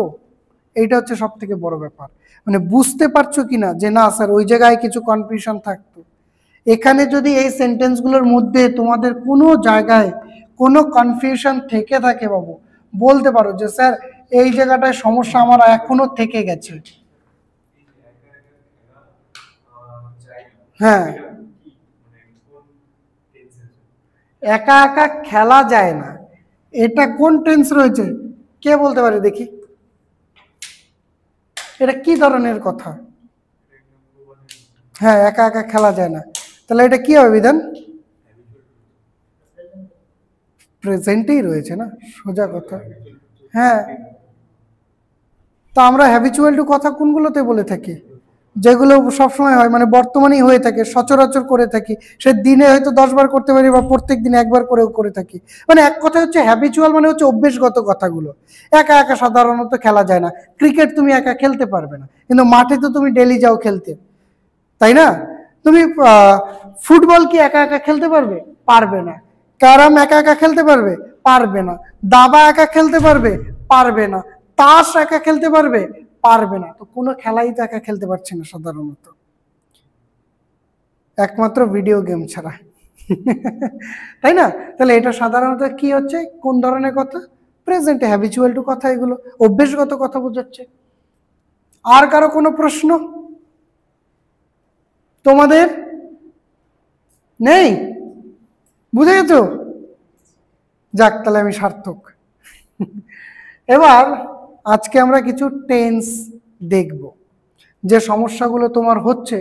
এইটা হচ্ছে সব থেকে বড় ব্যাপার। মানে বুঝতে পারছো কিনা যে না স্যার ওই জায়গায় কিছু কনফিউশন থাকতো। এখানে যদি এই সেন্টেন্সগুলোর মধ্যে তোমাদের কোনো জায়গায় কোনো কনফিউশন থেকে থাকে বাবু, বলতে পারো যে স্যার এই জায়গাটায় সমস্যা আমার এখনো থেকে গেছে। হ্যাঁ, একা একা খেলা যায় না, এটা কোন টেন্স রয়েছে? কে বলতে পারে দেখি? এটা কি ধরনের কথা? হ্যাঁ, একা একা খেলা যায় না, তাহলে এটা কি হবে বিধান? প্রেজেন্টেই রয়েছে না, সোজা কথা। হ্যাঁ, তো আমরা হ্যাবিচুয়াল টু কথা কোনগুলোতে বলে থাকি? যেগুলো সবসময় হয়, মানে বর্তমানেই হয়ে থাকে, সচরাচর করে থাকি। সে দিনে হয়তো 10 বার করতে পারি বা প্রত্যেক দিন একবার করেও করে থাকি। মানে এক কথা হচ্ছে হ্যাবিচুয়াল মানে হচ্ছে অভ্যেসগত কথাগুলো। একা একা সাধারণত খেলা যায় না। ক্রিকেট তুমি একা খেলতে পারবে না, কিন্তু মাঠে তো তুমি ডেলি যাও খেলতে, তাই না? তুমি ফুটবল কি একা একা খেলতে পারবে? পারবে না। ক্যারাম একা একা খেলতে পারবে? পারবে না। দাবা একা খেলতে পারবে? পারবে না। তাস একা খেলতে পারবে? পারবে না। তো কোনো খেলাই তো একা খেলতে পারছে না সাধারণত, একমাত্র ভিডিও গেম ছাড়া। তাই না? তাহলে এটা সাধারণত কি হচ্ছে? কোন ধরনের কথা? প্রেজেন্ট হ্যাবিচুয়াল টু কথা, এগুলো অভ্যেসগত কথা বোঝাচ্ছে। আর কারো কোনো প্রশ্ন তোমাদের নেই? বুঝে গেছো? যাক, তাহলে আমি সার্থক। এবার আজকে আমরা কিছু টেন্স দেখব। যে সমস্যাগুলো তোমার হচ্ছে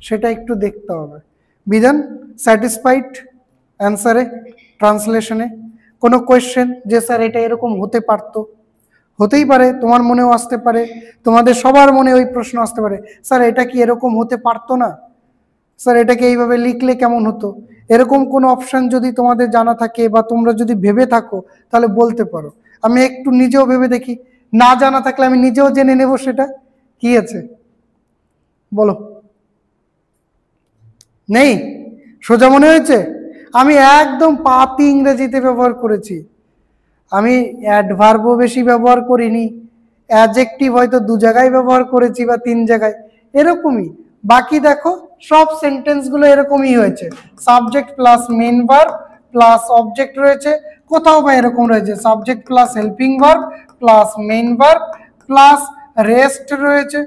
সেটা একটু দেখতে হবে। বিধান স্যাটিসফাইড অ্যান্সারে, ট্রান্সলেশনে কোনো কোয়েশ্চেন যে স্যার এটা এরকম হতে পারতো? হতেই পারে, তোমার মনেও আসতে পারে, তোমাদের সবার মনে ওই প্রশ্ন আসতে পারে, স্যার এটা কি এরকম হতে পারতো না? স্যার এটাকে এইভাবে লিখলে কেমন হতো? এরকম কোনো অপশন যদি তোমাদের জানা থাকে বা তোমরা যদি ভেবে থাকো তাহলে বলতে পারো। আমি একটু নিজেও ভেবে দেখি, না জানা থাকলে আমি নিজেও জেনে নেব সেটা কি আছে। বলো। নেই? সোজা মনে হয়েছে? আমি একদম পাতি ইংরেজিতে ব্যবহার করেছি, আমি অ্যাডভার্বও বেশি ব্যবহার করিনি, অ্যাডজেক্টিভ হয়তো 2 জায়গায় ব্যবহার করেছি বা 3 জায়গায়, এরকমই। বাকি দেখো সব সেন্টেন্সগুলো এরকমই হয়েছে, subject plus main verb plus object রয়েছে, কোথাও বা এরকম রয়েছে subject plus helping verb plus main verb plus rest রয়েছে,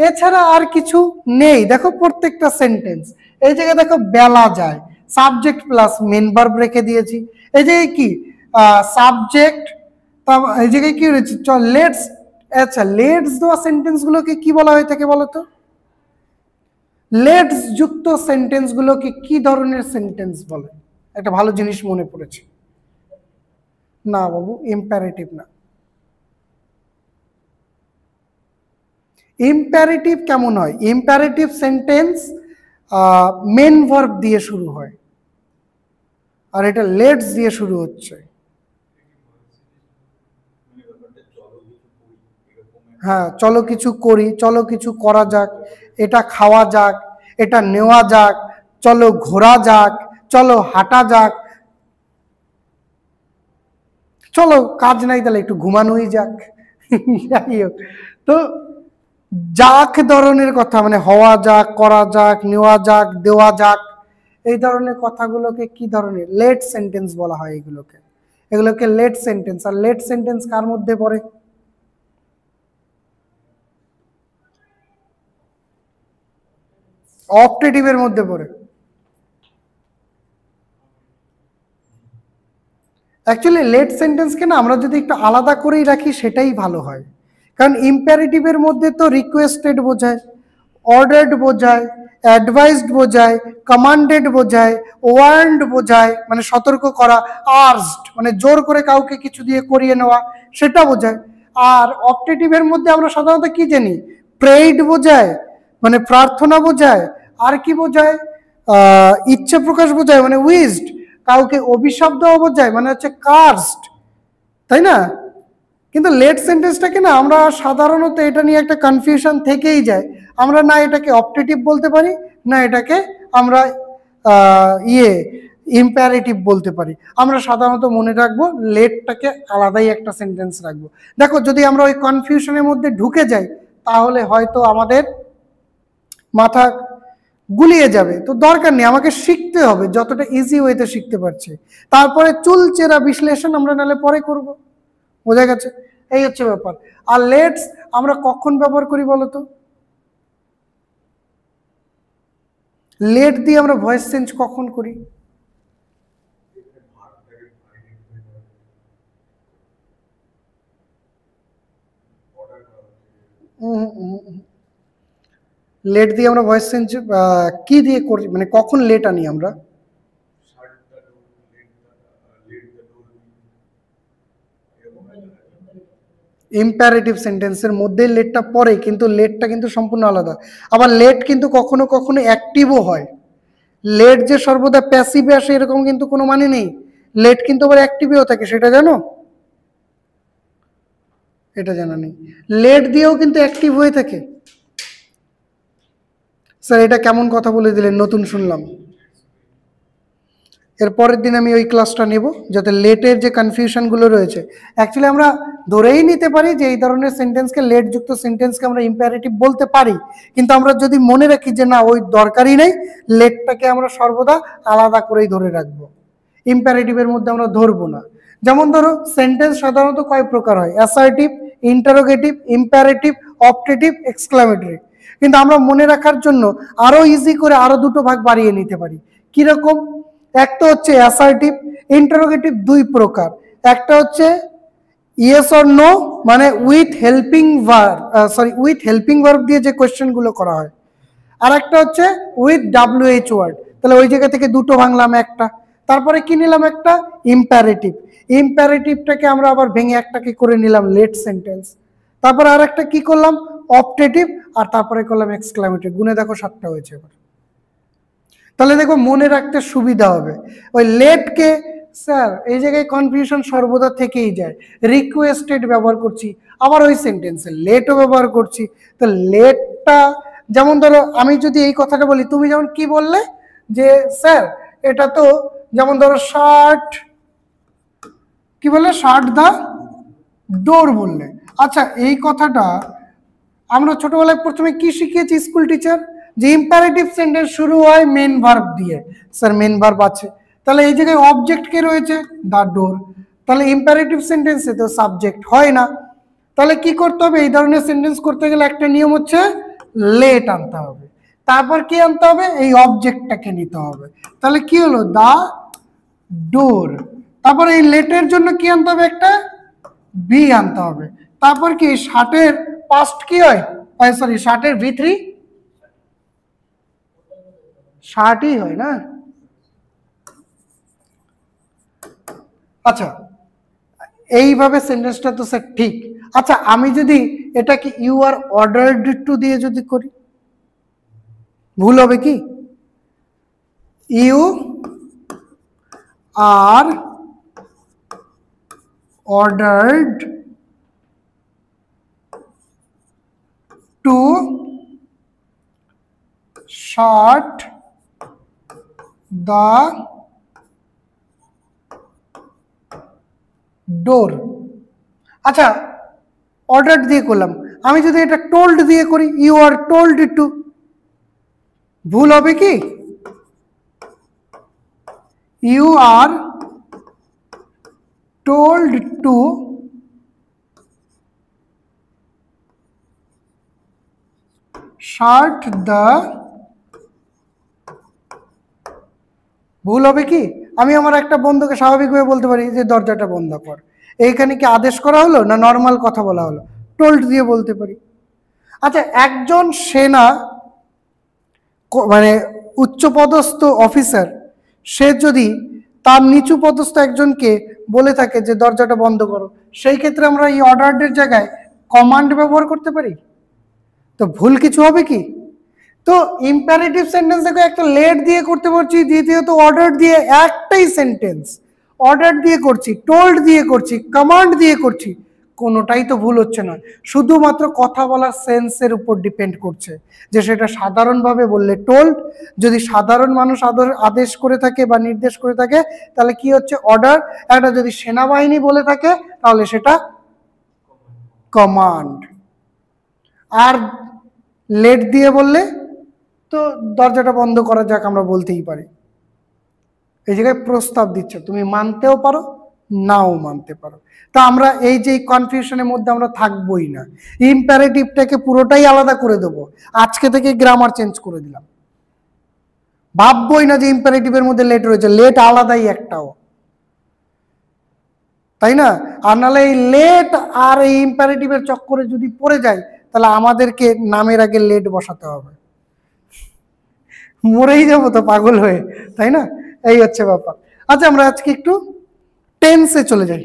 এছাড়া আর কিছু নেই। দেখো প্রত্যেকটা সেন্টেন্স, এই জায়গায় দেখো বেলা যায়, সাবজেক্ট প্লাস মেন ভার্ব রেখে দিয়েছি। এই জায়গায় কি সাবজেক্ট, এই জায়গায় কি রয়েছে লেটস। আচ্ছা, লেটস দেওয়া সেন্টেন্স গুলোকে কি বলা হয়ে থাকে বলতো? লেটস যুক্ত সেন্টেন্স গুলোকে কি ধরনের সেন্টেন্স বলে? একটা ভালো জিনিস মনে পড়েছে। না বাবু, ইম্পারেটিভ না। ইম্পারেটিভ কেমন হয়? ইম্পারেটিভ সেন্টেন্স মেন ভার্ব দিয়ে শুরু হয়, আর এটা লেটস দিয়ে শুরু হচ্ছে। হ্যাঁ, চলো কিছু করি, চলো কিছু করা যাক, এটা খাওয়া যাক, এটা নেওয়া যাক, চলো ঘোরা যাক, চলো হাঁটা যাক, চলো কাজ নাই তাহলে একটু ঘুমানোই যাক। যাই হোক, তো যাক ধরনের কথা, মানে হওয়া যাক, করা যাক, নেওয়া যাক, দেওয়া যাক, এই ধরনের কথাগুলোকে কি ধরনের? লেট সেন্টেন্স বলা হয় এগুলোকে, এগুলোকে লেট সেন্টেন্স। আর লেট সেন্টেন্স কার মধ্যে পড়ে? অপটেটিভের মধ্যে পড়ে। অ্যাকচুয়ালি লেট সেন্টেন্সকে না আমরা যদি একটু আলাদা করেই রাখি সেটাই ভালো হয়, কারণ ইম্পারেটিভের মধ্যে তো রিকোয়েস্টেড বোঝায়, অর্ডার্ড বোঝায়, অ্যাডভাইসড বোঝায়, কমান্ডেড বোঝায়, ওয়ার্নড বোঝায় মানে সতর্ক করা, আর্জড মানে জোর করে কাউকে কিছু দিয়ে করিয়ে নেওয়া, সেটা বোঝায়। আর অপটেটিভের মধ্যে আমরা সাধারণত কি জানি? প্রেইড বোঝায় মানে প্রার্থনা বোঝায়, আর কি বোঝায়? ইচ্ছে প্রকাশ বোঝায় মানে উইজড, কাউকে অভিশাপ দেওয়া বোঝায় মানে হচ্ছে কার্সড, তাই না? কিন্তু লেট সেন্টেন্সটাকে না আমরা সাধারণত এটা নিয়ে একটা কনফিউশন থেকেই যায়, আমরা না এটাকে অপটেটিভ বলতে পারি, না এটাকে আমরা ইম্পারেটিভ বলতে পারি। আমরা সাধারণত মনে রাখবো লেটটাকে আলাদাই একটা সেন্টেন্স রাখবো। দেখো যদি আমরা ওই কনফিউশনের মধ্যে ঢুকে যাই তাহলে হয়তো আমাদের মাথা গুলিয়ে যাবে, তো দরকার নেই, আমাকে শিখতে হবে যতটা ইজি ওয়েতে শিখতে পারছি, তারপরে চুলচেরা বিশ্লেষণ আমরা নাহলে পরে করব। বোঝা গেছে? এই হচ্ছে ব্যাপার। আর লেটস আমরা কখন ব্যবহার করি বলতো? লেট দিয়ে আমরা ভয়েস চেঞ্জ কখন করি? লেট দিয়ে আমরা ভয়েস চেঞ্জ কি দিয়ে করি, মানে কখন লেট আনি আমরা? ইম্পারেটিভ সেন্টেন্সের মধ্যে লেটটা পড়ে, কিন্তু লেটটা কিন্তু সম্পূর্ণ আলাদা। আবার লেট কিন্তু কখনো কখনো অ্যাক্টিভও হয়, লেট যে সর্বদা প্যাসিভে আসে এরকম কিন্তু কোনো মানে নেই, লেট কিন্তু আবার অ্যাক্টিভেও থাকে, সেটা জানো? এটা জানা নেই, লেট দিয়েও কিন্তু অ্যাক্টিভ হয়ে থাকে। স্যার এটা কেমন কথা বলে দিলেন, নতুন শুনলাম। এর পরের দিন আমি ওই ক্লাসটা নেব, যাতে লেটের যে কনফিউশনগুলো রয়েছে, অ্যাকচুয়ালি আমরা ধরেই নিতে পারি যে এই ধরনের সেন্টেন্সকে, লেট যুক্ত সেন্টেন্সকে আমরা ইম্পারেটিভ বলতে পারি, কিন্তু আমরা যদি মনে রাখি যে না ওই দরকারই নেই, লেটটাকে আমরা সর্বদা আলাদা করেই ধরে রাখবো, ইম্পারেটিভের মধ্যে আমরা ধরবো না। যেমন ধরো সেন্টেন্স সাধারণত কয় প্রকার হয়? Assertive, interrogative, imperative, optative, exclamatory. কিন্তু আমরা মনে রাখার জন্য আরো ইজি করে আরো দুটো ভাগ বাড়িয়ে নিতে পারি। কিরকম? একটা হচ্ছে অ্যাসার্টিভ। ইন্টারোগেটিভ 2 প্রকার, একটা হচ্ছে ইয়েস অর নো মানে with helping verb, with helping verb দিয়ে যে কোয়েশ্চেন গুলো করা হয়, আর একটা হচ্ছে উইথ WH ওয়ার্ড। তাহলে ওই জায়গা থেকে দুটো ভাঙলাম একটা, তারপরে কি নিলাম? একটা ইম্পারেটিভ। ইম্পারেটিভটাকে আমরা আবার ভেঙে একটাকে করে নিলাম লেট সেন্টেন্স, তারপর আর একটা কি করলাম? অপটেটিভ, আর তারপরে করলাম এক্সক্লামেটিভ। গুনে দেখো 7টা হয়েছে এবার। তাহলে দেখো মনে রাখতে সুবিধা হবে। ওই লেটকে স্যার এই জায়গায় কনফিউশন সর্বদা থেকেই যায়, রিকোয়েস্টেড ব্যবহার করছি, আবার ওই সেন্টেন্সে লেটও ব্যবহার করছি। তো লেটটা যেমন ধরো আমি যদি এই কথাটা বলি, তুমি যেমন কি বললে যে স্যার এটা তো যেমন ধরো শার্ট, কি বলে, শার্ট দা ডোর বললে। আচ্ছা এই কথাটা আমরা ছোটবেলায় প্রথমে কি শিখিয়েছি স্কুল টিচার, যে ইম্পারেটিভ সেন্টেন্স শুরু হয় মেন ভার্ব দিয়ে। স্যার মেন ভার্ব আছে, তাহলে এই জায়গায় অবজেক্ট কে রয়েছে, দা ডোর, তাহলে ইম্পারেটিভ সেন্টেন্সে তো সাবজেক্ট হয় না। তাহলে কি করতে হবে, এই ধরনের সেন্টেন্স করতে গেলে একটা নিয়ম হচ্ছে লেট আনতে হবে, তারপর কি আনতে হবে, এই অবজেক্টটাকে নিতে হবে। তাহলে কি হলো, দা ডোর, তারপর এই লেটের জন্য কি আনতে হবে, একটা বি আনতে হবে। তারপর কি শার্টের পাস্ট কি হয়, সরি শার্টের V3 শার্টই হয় না। আচ্ছা এইভাবে সেন্টেন্সটা তো স্যার ঠিক। আচ্ছা আমি যদি এটাকে ইউ আর অর্ডারড টু দিয়ে যদি করি, ভুল হবে কি, you are ordered to shirt the door. আচ্ছা অর্ডার দিয়ে করলাম, আমি যদি এটা টোল্ড দিয়ে করি, ইউ আর টোল্ড টু, ভুল হবে কি, you are told to shirt the, ভুল হবে কি, আমি আমার একটা বন্ধুকে স্বাভাবিকভাবে বলতে পারি যে দরজাটা বন্ধ কর, এইখানে কি আদেশ করা হলো না নর্মাল কথা বলা হলো, টোল্ড দিয়ে বলতে পারি। আচ্ছা একজন সেনা মানে উচ্চপদস্থ অফিসার, সে যদি তার নিচু পদস্থ একজনকে বলে থাকে যে দরজাটা বন্ধ করো, সেই ক্ষেত্রে আমরা এই অর্ডারের জায়গায় কমান্ড ব্যবহার করতে পারি, তো ভুল কিছু হবে কি। তো ইম্পারেটিভ সেন্টেন্স দেখো একটা লেট দিয়ে করতে পারছি, দ্বিতীয়ত অর্ডার দিয়ে, একটাই সেন্টেন্স অর্ডার দিয়ে করছি, টোল্ড দিয়ে করছি, কমান্ড দিয়ে করছি, কোনোটাই তো ভুল হচ্ছে না, শুধুমাত্র কথা বলার সেন্সের উপর ডিপেন্ড করছে, যে সেটা সাধারণভাবে বললে টোল্ড, যদি সাধারণ মানুষ আদেশ করে থাকে বা নির্দেশ করে থাকে তাহলে কি হচ্ছে অর্ডার, একটা যদি সেনাবাহিনী বলে থাকে তাহলে সেটা কমান্ড। আর লেট দিয়ে বললে তো দরজাটা বন্ধ করা যাক আমরা বলতেই পারি। এই জায়গায় প্রস্তাব দিচ্ছে, তুমি মানতেও পারো নাও মানতে পারো। তা আমরা এই যে কনফিউশনের মধ্যে আমরা থাকবোই না, ইম্পারেটিভটাকে পুরোটাই আলাদা করে দেবো, আজকে থেকে গ্রামার চেঞ্জ করে দিলাম, ভাববোই না যে ইম্পারেটিভের মধ্যে লেট রয়েছে, লেট আলাদাই একটাও, তাই না। আর নাহলে এই লেট আর এই ইম্পারেটিভের চক্করে যদি পড়ে যায় তাহলে আমাদেরকে নামের আগে লেট বসাতে হবে, মরেই যাবো তো পাগল হয়ে, তাই না। এই হচ্ছে ব্যাপার। আচ্ছা আমরা আজকে একটু টেন্সে চলে যাই।